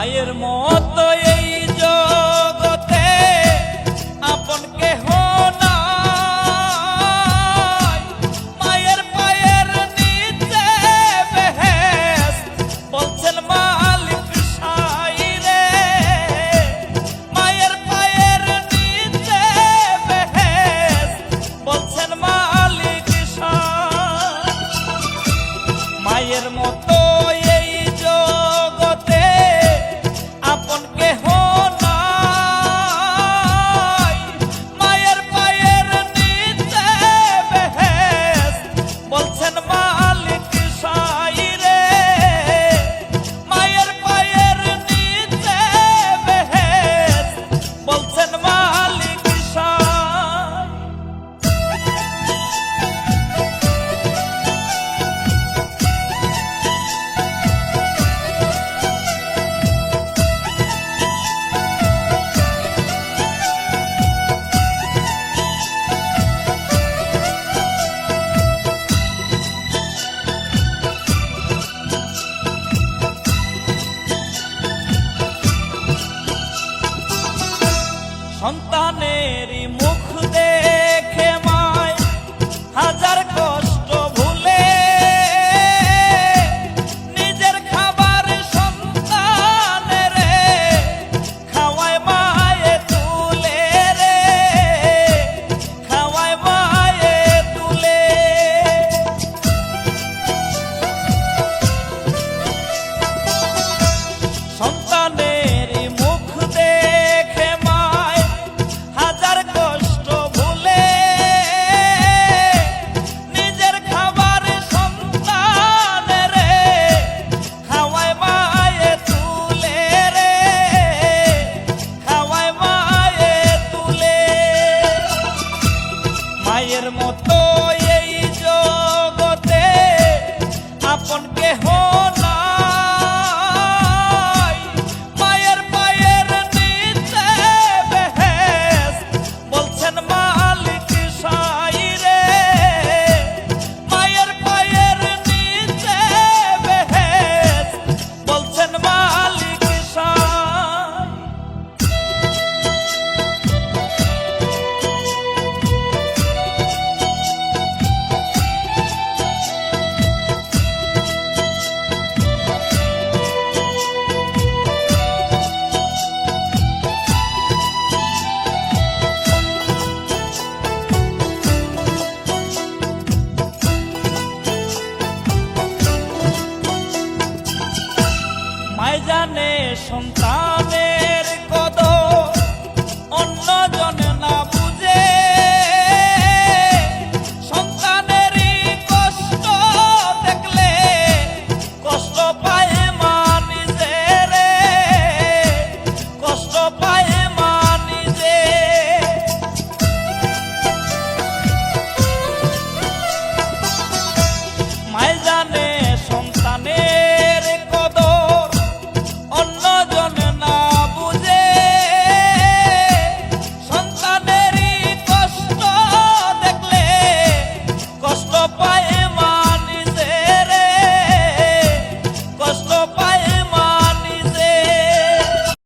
মায়ের মতো এই জগতে আপন কেহ নাই। মায়ের পায়ের নিচে বেহেশত বলছেন মালিক সাই রে। মায়ের পায়ের নিচে বেহেশত বলছেন মালিক সাই। মায়ের মতো এই জগতে আপন কেহ নাই। মায়ের পায়ের নিচে বেহেশত বলছেন মালিক সাই রে। মায়ের পায়ের নিচে বেহেশত বলছেন মালিক সাই। সন্তানেরই মুখ দেখে মায় হাজার কষ্ট ভুলে নিজের খাবার সন্তানেরে খাওয়ায় মায়ে তুলে রে। খাওয়ায় মায়ে তুলে। সন্তানেরই মুখ দেখে মায় হাজার কষ্ট ভুলে নিজের খাবার সন্তানেরে খাওয়ায় মায়ে তুলে রে। খাওয়ায় মায়ে তুলে। মায়ের মতো এই জগতে আপন কেহ নাই। মায়ের পায়ের নিচে বেহেশত বলছেন মালিক সাই রে। মায়ের পায়ের নিচে বেহেশত বলছেন মালিক সাই। মায় জানে সন্তান